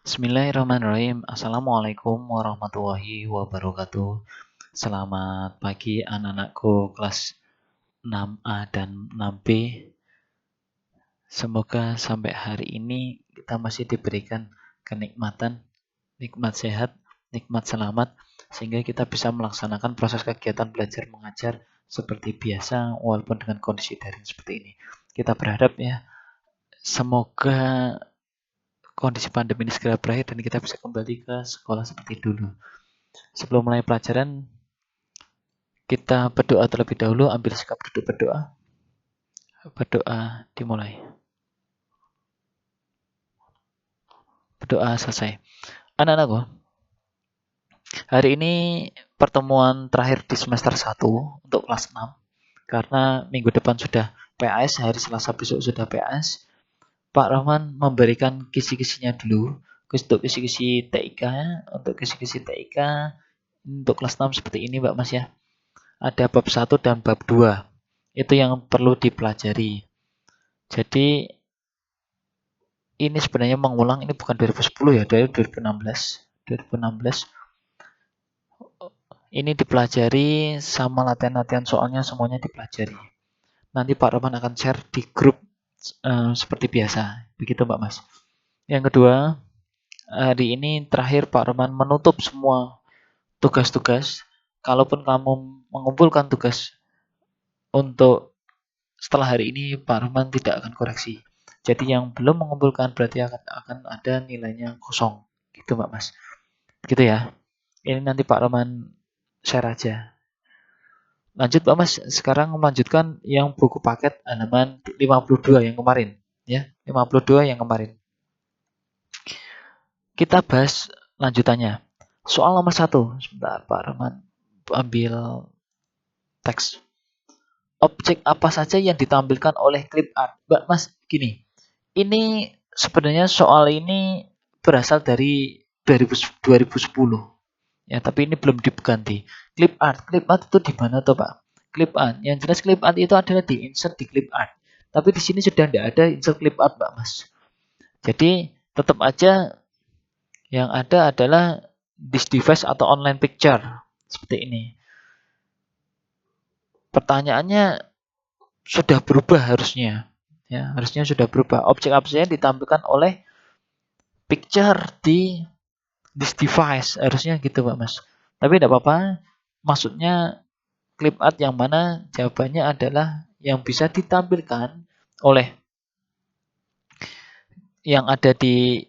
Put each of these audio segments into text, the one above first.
Bismillahirrahmanirrahim. Assalamualaikum warahmatullahi wabarakatuh. Selamat pagi anak-anakku kelas 6A dan 6B. Semoga sampai hari ini kita masih diberikan kenikmatan, nikmat sehat, nikmat selamat, sehingga kita bisa melaksanakan proses kegiatan belajar mengajar seperti biasa walaupun dengan kondisi daring seperti ini. Kita berharap ya, semoga kondisi pandemi ini segera berakhir dan kita bisa kembali ke sekolah seperti dulu. Sebelum mulai pelajaran, kita berdoa terlebih dahulu, ambil sikap duduk berdoa. Berdoa dimulai. Berdoa selesai. Anak-anakku, hari ini pertemuan terakhir di semester 1 untuk kelas 6. Karena minggu depan sudah PAS, hari Selasa besok sudah PAS. Pak Rahman memberikan kisi-kisinya dulu. Untuk kisi-kisi TIK, untuk kelas 6 seperti ini Mbak Mas ya. Ada bab 1 dan bab 2. Itu yang perlu dipelajari. Jadi ini sebenarnya mengulang, ini bukan 2010 ya, dari 2016. Ini dipelajari sama latihan-latihan soalnya semuanya dipelajari. Nanti Pak Roman akan share di grup seperti biasa. Begitu Mbak Mas. Yang kedua, hari ini terakhir Pak Roman menutup semua tugas-tugas. Kalaupun kamu mengumpulkan tugas untuk setelah hari ini, Pak Roman tidak akan koreksi. Jadi yang belum mengumpulkan berarti akan ada nilainya kosong. Gitu Mbak Mas. Gitu ya. Ini nanti Pak Roman share aja. Lanjut Pak Mas, sekarang melanjutkan yang buku paket halaman 52 yang kemarin. Ya, 52 yang kemarin. Kita bahas lanjutannya. Soal nomor 1. Sebentar Pak Roman ambil teks. Objek apa saja yang ditampilkan oleh clip art? Mbak Mas, gini. Ini sebenarnya soal ini berasal dari 2010. Ya, tapi ini belum diganti. Clip art itu di mana tuh Pak? Clip art. Yang jelas clip art itu adalah di insert di clip art. Tapi di sini sudah tidak ada insert clip art, Mbak Mas. Jadi tetap aja yang ada adalah this device atau online picture seperti ini. Pertanyaannya sudah berubah harusnya. Ya, harusnya sudah berubah. Objek apa saja ditampilkan oleh picture di this device. Harusnya gitu, Pak Mas. Tapi tidak apa-apa. Maksudnya clip art yang mana? Jawabannya adalah yang bisa ditampilkan oleh yang ada di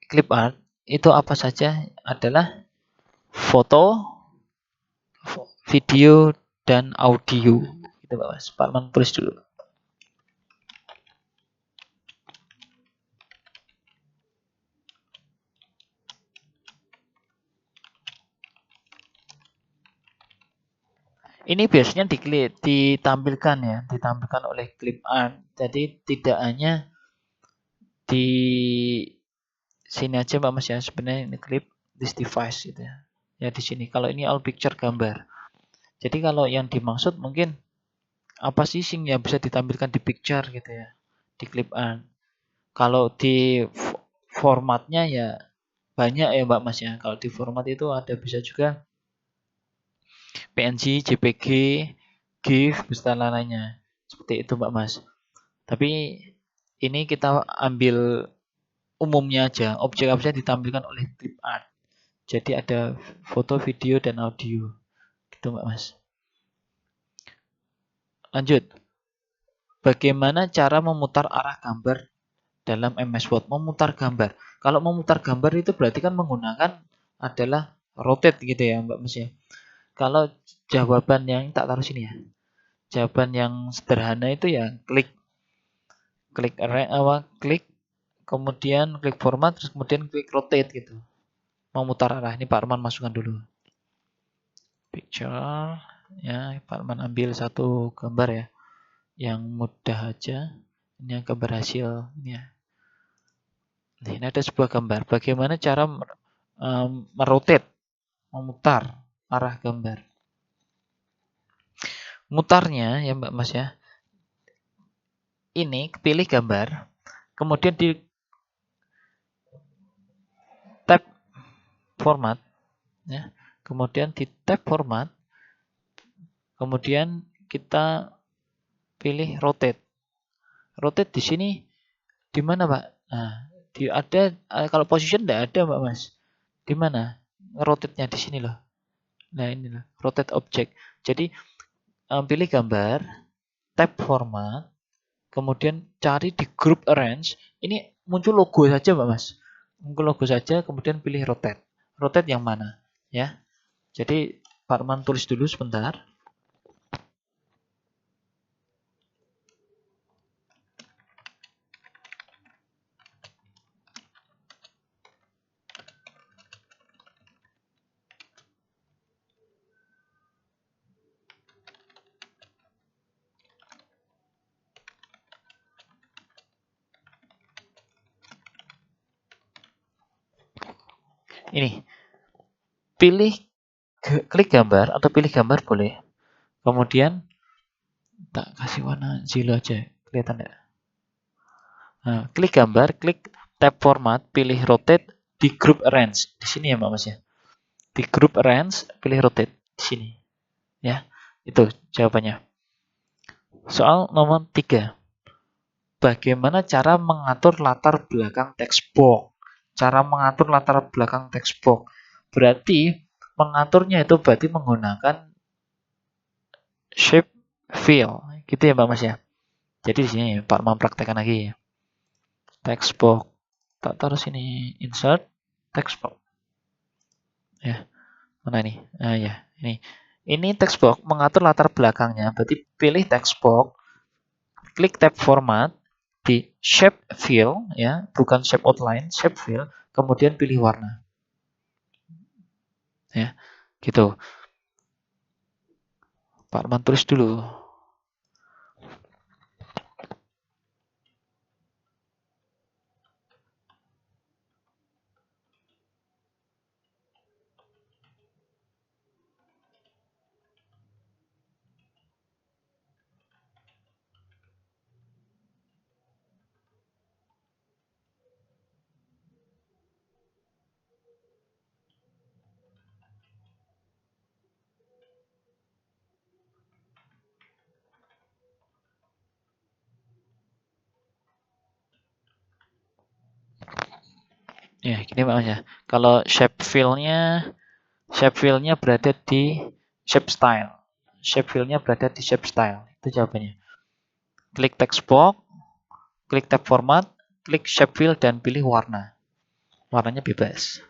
clip art itu apa saja adalah foto, video, dan audio. Gitu Pak Mas. Pak Man tulis dulu. Ini biasanya ditampilkan ya, ditampilkan oleh clip art. Jadi tidak hanya di sini aja Mbak Mas ya, sebenarnya ini clip this device gitu ya. Ya di sini. Kalau ini all picture gambar. Jadi kalau yang dimaksud mungkin apa sih yang bisa ditampilkan di picture gitu ya, di clip art. Kalau di formatnya ya banyak ya Mbak Mas ya. Kalau di format itu ada bisa juga PNG, JPG, GIF, beserta lainnya. Seperti itu Mbak Mas. Tapi ini kita ambil umumnya aja. Objek apa saja ditampilkan oleh clip art. Jadi ada foto, video, dan audio. Gitu Mbak Mas. Lanjut. Bagaimana cara memutar arah gambar dalam MS Word? Memutar gambar. Kalau memutar gambar itu berarti kan menggunakan adalah rotate gitu ya Mbak Mas ya. Kalau jawaban yang tak taruh sini ya. Jawaban yang sederhana itu ya klik kemudian klik format terus kemudian klik rotate gitu. Memutar arah. Ini Pak Arman masukkan dulu. Picture ya, Pak Arman ambil satu gambar ya. Yang mudah aja. Ini yang gambar hasil ini ya. Nah, ini ada sebuah gambar. Bagaimana cara merotate, memutar arah gambar. Mutarnya ya Mbak Mas ya. Ini pilih gambar, kemudian format, ya. Kemudian di tab format, kemudian kita pilih rotate. Rotate di sini di mana, Pak? Nah, ada kalau position enggak ada, Mbak Mas. Di mana? Rotate-nya di sini loh. Nah, ini loh, rotate object. Jadi pilih gambar, tab format, kemudian cari di group arrange. Ini muncul logo saja, Mbak Mas. Muncul logo saja, kemudian pilih rotate. Rotate yang mana? Ya. Jadi Pak Arman tulis dulu sebentar. Ini. Klik gambar atau pilih gambar boleh. Kemudian tak kasih warna yellow aja. Kelihatan enggak? Nah, klik gambar, klik tab format, pilih rotate di group arrange. Di sini ya, Mbak Mas ya. Di group arrange, pilih rotate di sini. Ya. Itu jawabannya. Soal nomor 3. Bagaimana cara mengatur latar belakang text box? Cara mengatur latar belakang text box. Berarti mengaturnya itu berarti menggunakan shape fill. Gitu ya, Mbak Mas ya. Jadi di sini Pak mempraktekkan lagi ya. Text box. Tak taruh sini insert text box. Ya. Mana ini? Ah ya, ini. Ini text box mengatur latar belakangnya. Berarti pilih text box, klik tab format, di shape fill ya, bukan shape outline, shape fill, kemudian pilih warna. Ya, gitu. Pak Arman tulis dulu. Ya, gini Pak Mas ya. Kalau shape fill-nya berada di shape style. Shape fill-nya berada di shape style. Itu jawabannya. Klik text box, klik tab format, klik shape fill dan pilih warna. Warnanya bebas.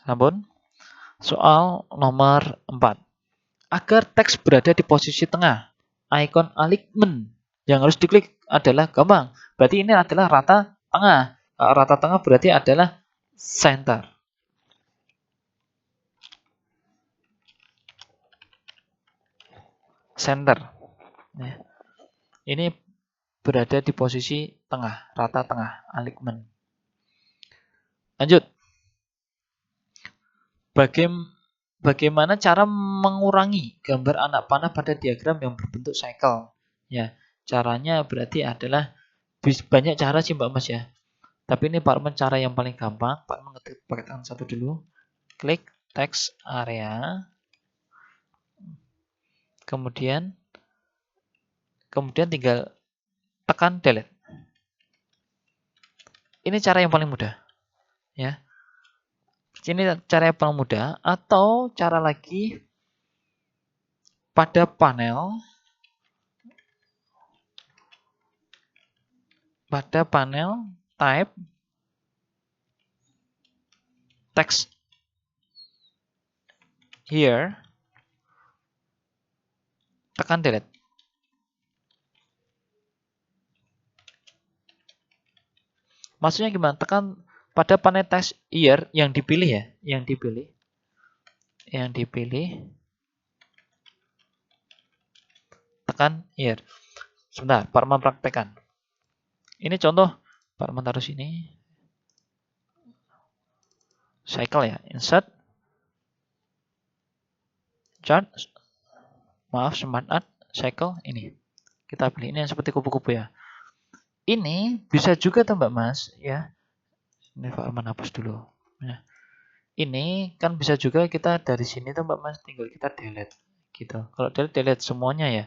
Sampun? Soal nomor 4. Agar teks berada di posisi tengah, icon alignment yang harus diklik adalah gampang. Berarti ini adalah rata tengah. Rata tengah berarti adalah center. Center. Ini berada di posisi tengah, rata tengah, alignment. Lanjut. Bagaimana cara mengurangi gambar anak panah pada diagram yang berbentuk cycle? Ya, caranya berarti adalah banyak cara sih Mbak Mas ya. Tapi ini Pak Arman cara yang paling gampang. Pak Arman ngetik pakai tangan satu dulu. Klik text area. Kemudian tinggal tekan delete. Ini cara yang paling mudah. Ya. Ini cara yang paling mudah. Atau cara lagi pada panel type text here, tekan delete. Maksudnya gimana? Tekan pada panel text here yang dipilih ya, yang dipilih. Tekan here. Sebentar, Pak Arman praktekkan. Ini contoh, Pak Arman taruh sini. Cycle ya, insert chart, maaf, smart art, cycle, ini. Kita pilih ini yang seperti kupu-kupu ya. Ini bisa juga tuh Mbak Mas, ya. Ini Pak Arman hapus dulu. Ya. ini kan bisa juga kita dari sini tuh Mbak Mas tinggal kita delete gitu. Kalau delete semuanya ya.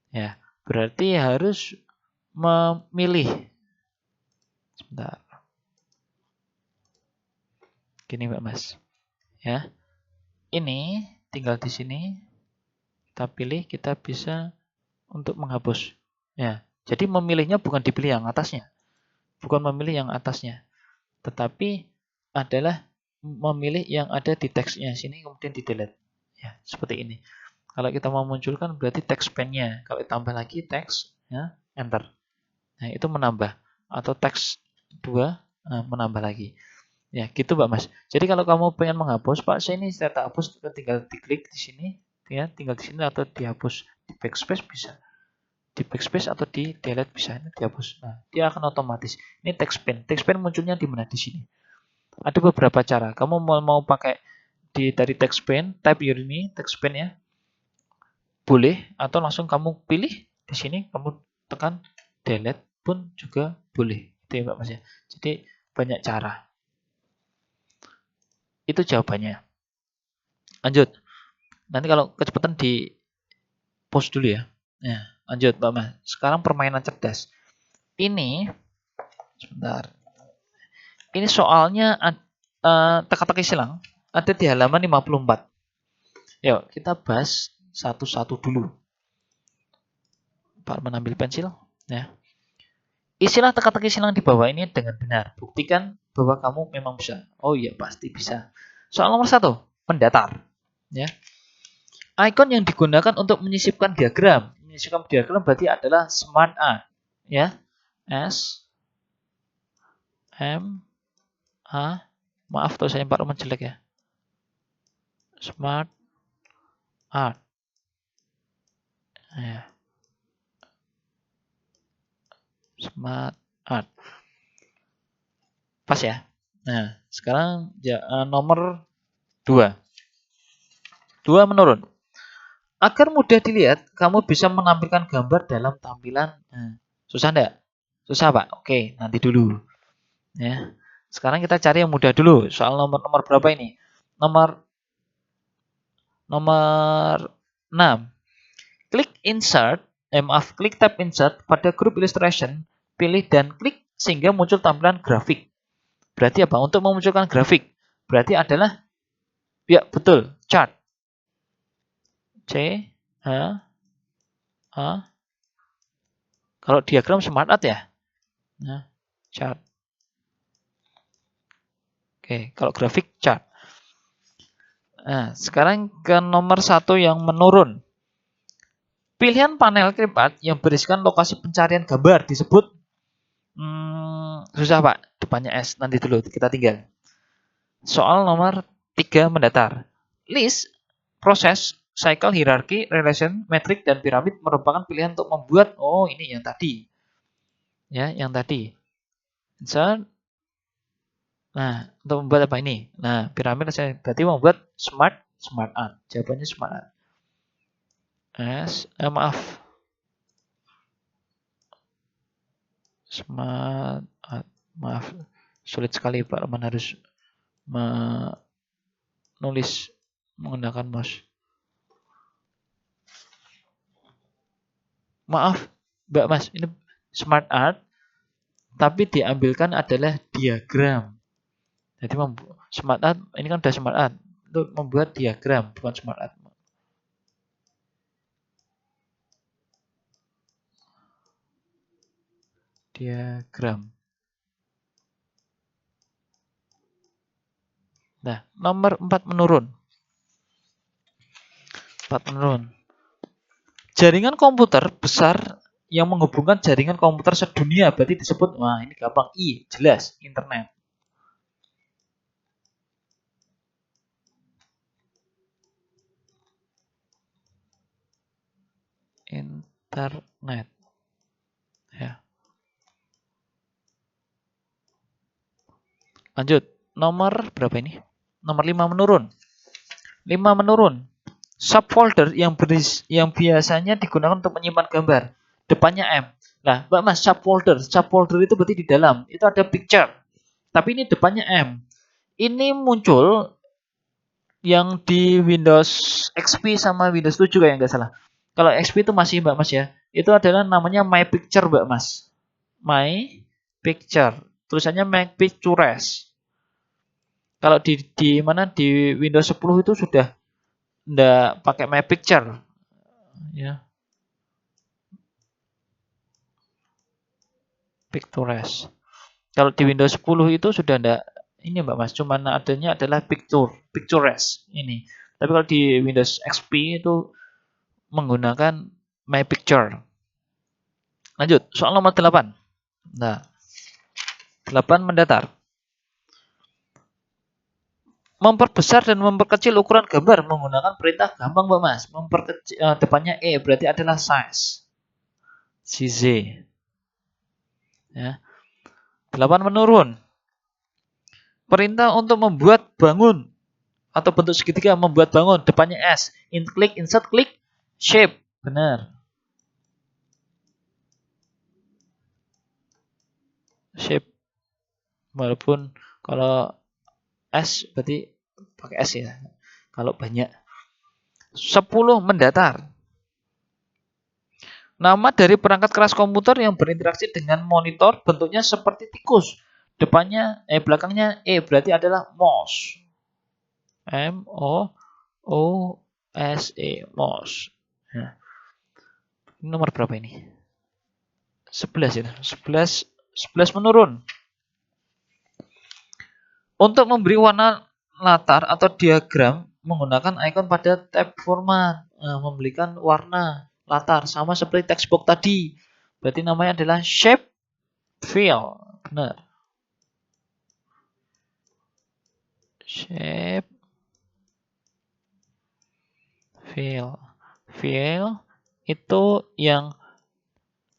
Ya, berarti harus memilih. Sebentar. Gini Mbak Mas. Ya. Ini tinggal di sini kita pilih, kita bisa untuk menghapus. Ya. Jadi memilihnya bukan dipilih yang atasnya. Bukan memilih yang atasnya, tetapi adalah memilih yang ada di teksnya sini kemudian di delete. Ya, seperti ini. Kalau kita mau munculkan berarti teks pen-nya. Kalau tambah lagi teks, ya, enter. Nah, itu menambah. Atau teks 2, menambah lagi. Ya, gitu Mbak Mas. Jadi kalau kamu pengen menghapus, Pak, saya ini saya tak hapus, tinggal diklik di sini, ya, tinggal di sini atau dihapus di backspace bisa. Di backspace atau di delete bisa, ini dihapus. Nah, dia akan otomatis. Ini text pen. Text pen munculnya di mana? Di sini. Ada beberapa cara. Kamu mau pakai dari text pen, type your ini text pen ya. Boleh, atau langsung kamu pilih di sini, kamu tekan delete pun juga boleh. Itu ya Mbak Mas ya. Jadi banyak cara. Itu jawabannya. Lanjut. Nanti kalau kecepatan di pause dulu ya. Nah, lanjut Mbak Mas. Sekarang permainan cerdas. Ini sebentar. Ini soalnya teka-teki silang ada di halaman 54. Yuk, kita bahas satu-satu dulu. Pak menambil pensil. Ya. Isilah teka-teki silang di bawah ini dengan benar. Buktikan bahwa kamu memang bisa. Oh iya, pasti bisa. Soal nomor 1, mendatar. Ya. Icon yang digunakan untuk menyisipkan diagram. Menyisipkan diagram berarti adalah Smart Art. Ya. S M A. Maaf tuh saya Pak Roman jelek ya. Smart Art. Ya. Smart Art. Pas ya. Nah, sekarang nomor 2. 2 menurun. Agar mudah dilihat, kamu bisa menampilkan gambar dalam tampilan. Nah, susah enggak? Susah, Pak? Oke, nanti dulu. Ya. Sekarang kita cari yang mudah dulu. Soal nomor berapa ini? Nomor 6. Klik insert, klik tab insert pada grup illustration, pilih dan klik sehingga muncul tampilan grafik. Berarti apa? Untuk memunculkan grafik. Berarti adalah, ya betul, chart. C, H, A. Kalau diagram smart art ya. Nah, chart. Oke, kalau grafik chart. Nah, sekarang ke nomor 1 yang menurun. Pilihan panel clip art yang berisikan lokasi pencarian gambar disebut susah Pak, depannya S. Nanti dulu kita tinggal. Soal nomor 3 mendatar. List, proses, cycle, hierarki, relation, metrik, dan piramid merupakan pilihan untuk membuat, ini yang tadi. Ya, yang tadi. Insert. Nah, untuk membuat apa ini? Nah, piramid saya berarti membuat smart art. Jawabannya smart art. Maaf. Smart art. Maaf. Sulit sekali Pak Roman harus menulis menggunakan mouse. Maaf, Mbak Mas, ini smart art tapi diambilkan adalah diagram. Jadi smart art ini kan udah smart art untuk membuat diagram bukan smart art. Diagram. Nah, nomor 4 menurun. 4 menurun. Jaringan komputer besar yang menghubungkan jaringan komputer sedunia berarti disebut, wah ini gampang, jelas, internet. Internet. Ya. Lanjut, nomor berapa ini? Nomor 5 menurun. 5 menurun. Subfolder yang biasanya digunakan untuk menyimpan gambar. Depannya M. Nah, Mbak Mas, subfolder itu berarti di dalam. Itu ada picture. Tapi ini depannya M. Ini muncul yang di Windows XP sama Windows 7 kayak nggak salah. Kalau XP itu masih Mbak Mas ya. Itu adalah namanya My Picture Mbak Mas. My Picture. Tulisannya My Pictures. Kalau di mana di Windows 10 itu sudah nggak pakai My Picture ya. Pictures. Kalau di Windows 10 itu sudah nggak ini Mbak Mas, cuman adanya adalah Pictures ini. Tapi kalau di Windows XP itu menggunakan My Picture. Lanjut, soal nomor 8. Nah, 8 mendatar. Memperbesar dan memperkecil ukuran gambar menggunakan perintah gampang Mbak Mas. Memperkecil depannya E berarti adalah size. Size. Ya. 8 menurun. Perintah untuk membuat bangun atau bentuk segitiga membuat bangun depannya S. Klik, insert, klik, shape. Benar. Shape. Walaupun kalau S berarti pakai S ya. Kalau banyak. 10 mendatar. Nama dari perangkat keras komputer yang berinteraksi dengan monitor bentuknya seperti tikus. Depannya belakangnya E berarti adalah mouse. M O O S E mouse. Nah, ini nomor berapa ini? 11 ya. 11 menurun. Untuk memberi warna latar atau diagram menggunakan icon pada tab format, memberikan warna latar sama seperti textbox tadi. Berarti namanya adalah shape fill. Benar. Shape fill. Fill itu yang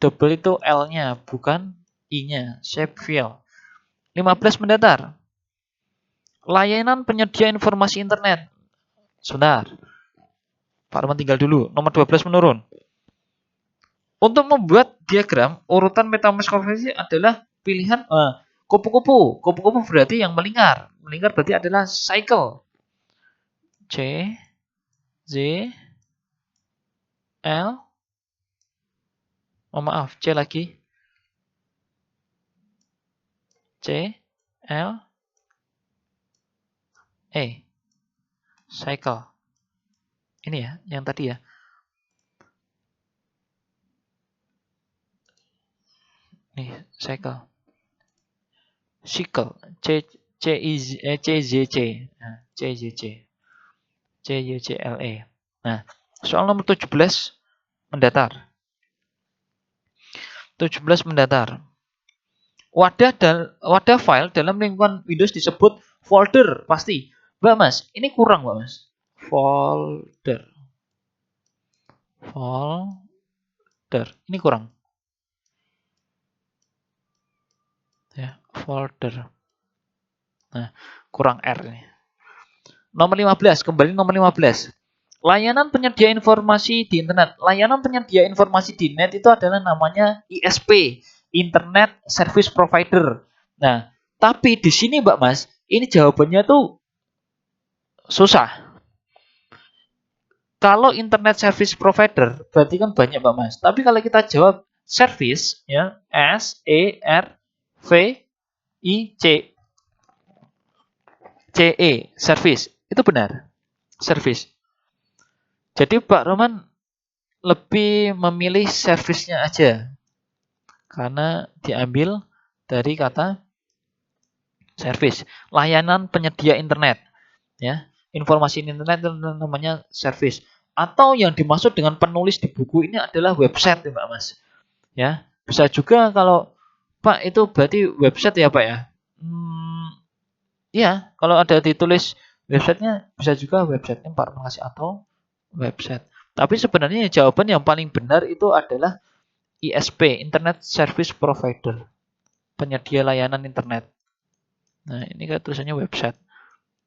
double itu L-nya, bukan I-nya. Shape fill. 15 mendatar. Layanan penyedia informasi internet. Sebentar. Pak Roman tinggal dulu. Nomor 12 menurun. Untuk membuat diagram, urutan metamask konvensi adalah pilihan kupu-kupu. Kupu-kupu berarti yang melingkar. Melingkar berarti adalah cycle. C, Z, L. Oh maaf, C lagi. C, L, E. Cycle. Ini ya, yang tadi ya. Nih, cycle. Cycle. C, C, I, C, Z, C. Nah, C, Z, C. C, Y, C, L, E. Nah, soal nomor 17 mendatar. 17 mendatar. Wadah file dalam lingkungan Windows disebut folder pasti. Mbak Mas, ini kurang Mbak Mas. Folder. Ini kurang. Ya, folder. Nah, kurang R ini. Nomor 15, kembali nomor 15. Layanan penyedia informasi di internet. Layanan penyedia informasi di net itu adalah namanya ISP, Internet Service Provider. Nah, tapi di sini Mbak Mas, ini jawabannya tuh susah. Kalau Internet Service Provider, berarti kan banyak Mbak Mas. Tapi kalau kita jawab service, ya S E R V I C E, service, itu benar. Service. Jadi Pak Roman lebih memilih service-nya aja. Karena diambil dari kata service. Layanan penyedia internet. Ya, informasi internet itu namanya service. Atau yang dimaksud dengan penulis di buku ini adalah website ya Mbak Mas. Ya, bisa juga kalau Pak itu berarti website ya Pak ya. Ya, kalau ada ditulis websitenya bisa juga websitenya Pak Roman atau website. Tapi sebenarnya jawaban yang paling benar itu adalah ISP, Internet Service Provider, penyedia layanan internet. Nah, ini kan tulisannya website.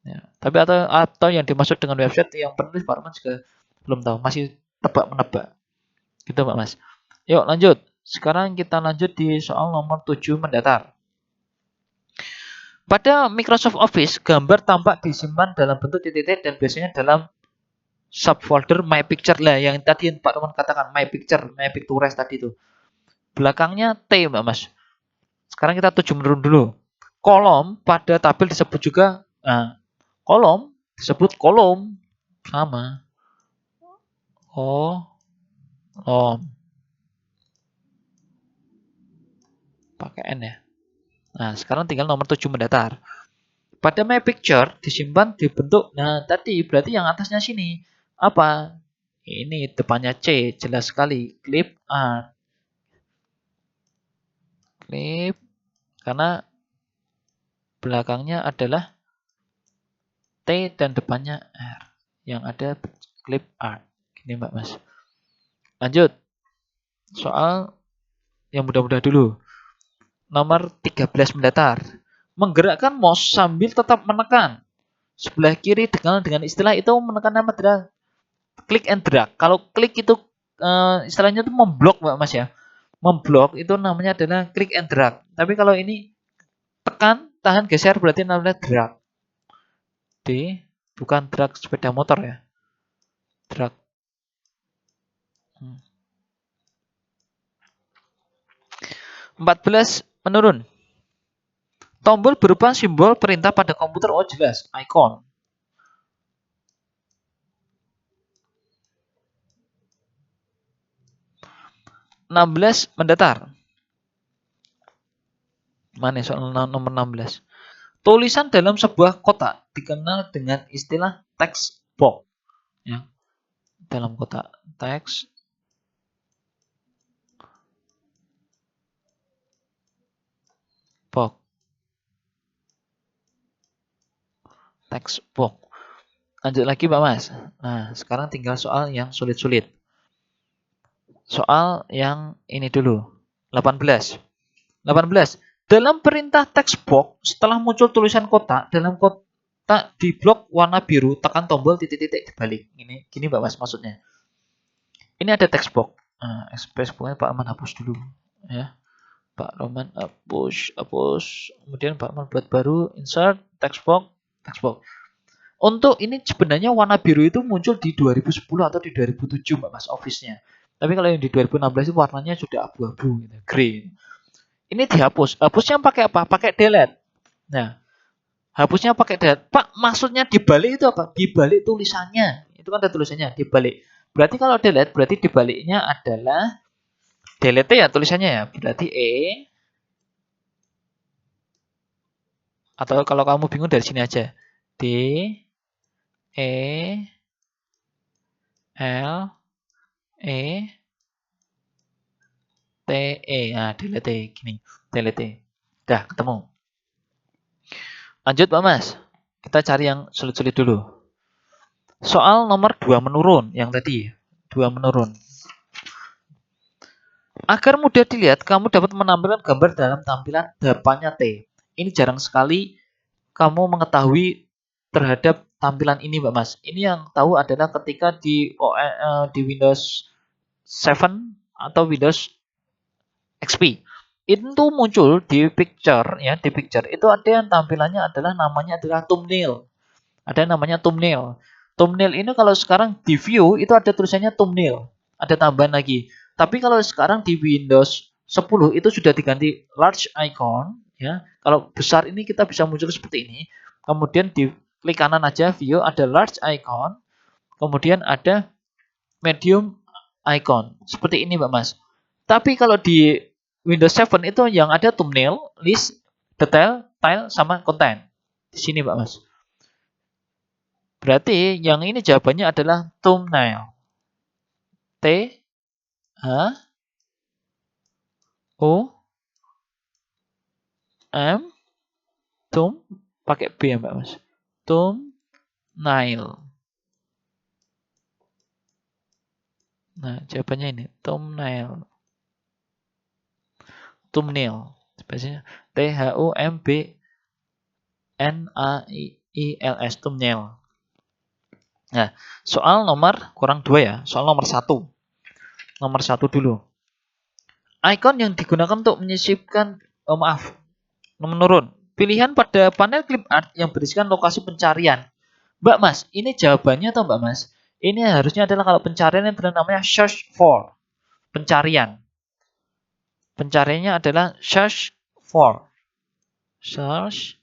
Ya. Tapi atau yang dimaksud dengan website yang penulis Pak Roman juga belum tahu, masih tebak-menebak. Gitu Pak Mas. Yuk lanjut. Sekarang kita lanjut di soal nomor 7 mendatar. Pada Microsoft Office, gambar tampak disimpan dalam bentuk titik-titik dan biasanya dalam subfolder My Picture lah, yang tadi Pak Roman katakan My Picture, My Pictures tadi itu. Belakangnya T, Mbak Mas. Sekarang kita tuju menurun dulu. Kolom pada tabel disebut juga, kolom disebut kolom, sama. Pakai N ya. Nah, sekarang tinggal nomor 7 mendatar. Pada My Picture disimpan di bentuk, nah tadi berarti yang atasnya sini. Apa? Ini depannya C, jelas sekali. Clip art. Clip, karena belakangnya adalah T dan depannya R. Yang ada clip art. Gini Mbak Mas. Lanjut. Soal yang mudah-mudah dulu. Nomor 13 mendatar. Menggerakkan mouse sambil tetap menekan. Sebelah kiri dengan istilah itu menekan apa adalah click and drag. Kalau klik itu istilahnya itu memblok Mbak Mas ya. Memblok itu namanya adalah click and drag. Tapi kalau ini tekan, tahan, geser berarti namanya drag. D, bukan drag sepeda motor ya. Drag. 14 menurun. Tombol berupa simbol perintah pada komputer. Oh jelas, icon. (16) mendatar. Mana soal nomor 16? Tulisan dalam sebuah kotak dikenal dengan istilah text box. Ya. Dalam kotak text box. Text box. Lanjut lagi Pak Mas. Nah, sekarang tinggal soal yang sulit-sulit. Soal yang ini dulu. 18. Dalam perintah text box, setelah muncul tulisan kotak, dalam kotak di blok warna biru, tekan tombol titik-titik dibalik. Ini gini Mbak Mas maksudnya. Ini ada text box. Nah, pokoknya Pak Aman hapus dulu. Ya. Pak Roman hapus. Kemudian Pak Aman buat baru, insert, text box. Untuk ini sebenarnya warna biru itu muncul di 2010 atau di 2007 Mbak Mas Office-nya. Tapi kalau yang di 2016 itu warnanya sudah abu-abu, gitu, green. Ini dihapus. Hapusnya pakai apa? Pakai delete. Nah, hapusnya pakai delete. Pak, maksudnya dibalik itu apa? Dibalik tulisannya. Itu kan ada tulisannya, dibalik. Berarti kalau delete, berarti dibaliknya adalah delete ya tulisannya ya. Berarti E. Atau kalau kamu bingung dari sini aja. D. E. L. E. T. E. Nah, delete gini. Delete. Dah, ketemu. Lanjut Pak Mas. Kita cari yang sulit-sulit dulu. Soal nomor 2 menurun. Yang tadi. 2 menurun. Agar mudah dilihat, kamu dapat menampilkan gambar dalam tampilan depannya T. Ini jarang sekali kamu mengetahui terhadap tampilan ini Mbak Mas. Ini yang tahu adalah ketika di Windows 7 atau Windows XP. Itu muncul di picture ya, di picture itu ada yang tampilannya adalah namanya adalah thumbnail. Ada yang namanya thumbnail. Thumbnail ini kalau sekarang di view itu ada tulisannya thumbnail. Ada tambahan lagi. Tapi kalau sekarang di Windows 10 itu sudah diganti large icon ya. Kalau besar ini kita bisa muncul seperti ini. Kemudian di klik kanan aja view ada large icon. Kemudian ada medium icon. Seperti ini Mbak Mas. Tapi kalau di Windows 7 itu yang ada thumbnail, list, detail, tile, sama content. Di sini Mbak Mas. Berarti yang ini jawabannya adalah thumbnail. T H O M thumb pakai B ya Mbak Mas. Thumbnail. Nah, jawabannya ini thumbnail. Thumbnail. Biasanya T H O M B N A I L S thumbnail. Nah, soal nomor kurang 2 ya. Soal nomor 1. Nomor 1 dulu. Icon yang digunakan untuk menyisipkan menurun. pilihan pada panel clip art yang berisikan lokasi pencarian. Mbak Mas, ini jawabannya atau Mbak Mas? Ini harusnya adalah kalau pencarian yang namanya search for. Pencarian. Pencariannya adalah search for. Search.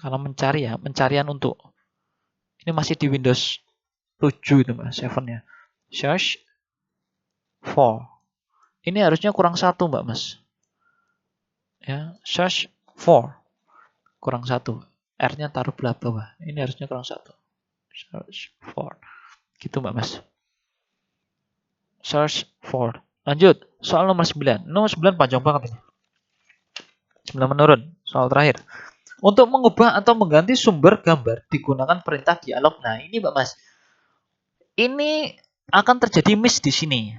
Kalau mencari ya, pencarian untuk. Ini masih di Windows 7 itu Mbak, 7 ya. Search for. Ini harusnya kurang 1 Mbak Mas. Ya, search for. Kurang 1. R-nya taruh bawah. Ini harusnya kurang 1. Search for. Gitu Mbak Mas. Search for. Lanjut, soal nomor 9. Nomor 9 panjang banget ini. 9 menurun. Soal terakhir. Untuk mengubah atau mengganti sumber gambar digunakan perintah dialog. Nah, ini Mbak Mas. Ini akan terjadi miss di sini.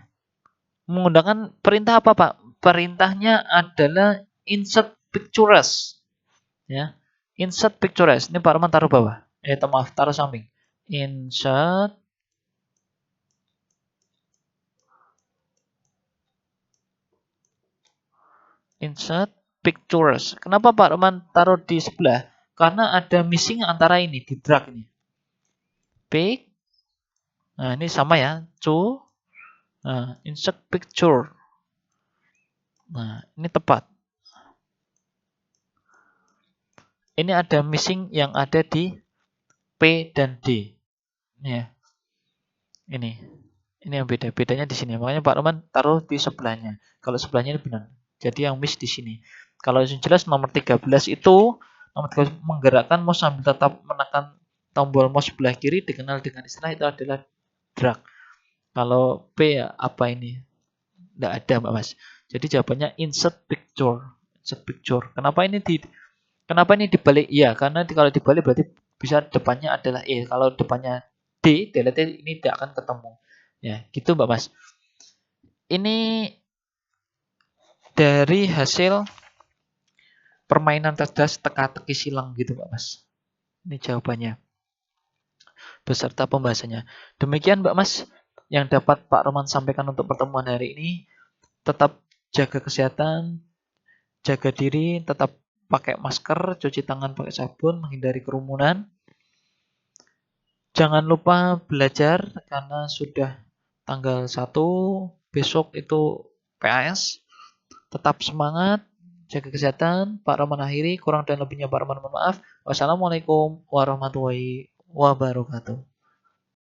Menggunakan perintah apa, Pak? Perintahnya adalah insert pictures. Ya. Insert pictures. Ini Pak Roman taruh bawah. Maaf, taruh samping. Insert pictures. Kenapa Pak Roman taruh di sebelah? Karena ada missing antara ini, di drag ini. Pic. Nah, ini sama ya. Nah, insert picture. Nah, ini tepat. Ini ada missing yang ada di P dan D. Ya. Ini yang beda. Bedanya di sini. Makanya Pak Roman taruh di sebelahnya. Kalau sebelahnya ini benar. Jadi yang miss di sini. Kalau yang jelas nomor 13 itu menggerakkan mouse sambil tetap menekan tombol mouse sebelah kiri dikenal dengan istilah itu adalah drag. Kalau P ya apa ini? Tidak ada Mbak Mas. Jadi jawabannya insert picture. Insert picture. Kenapa ini dibalik? Ya, karena kalau dibalik berarti bisa depannya adalah E. Kalau depannya D, delete ini tidak akan ketemu. Ya, gitu Mbak Mas. Ini dari hasil permainan cerdas teka-teki silang gitu Mbak Mas. Ini jawabannya. Beserta pembahasannya. Demikian Mbak Mas yang dapat Pak Roman sampaikan untuk pertemuan hari ini. Tetap jaga kesehatan, jaga diri, tetap pakai masker, cuci tangan pakai sabun, menghindari kerumunan. Jangan lupa belajar karena sudah tanggal 1, besok itu PAS. Tetap semangat, jaga kesehatan. Pak Roman akhiri, kurang dan lebihnya Pak Roman mohon maaf. Wassalamualaikum warahmatullahi wabarakatuh.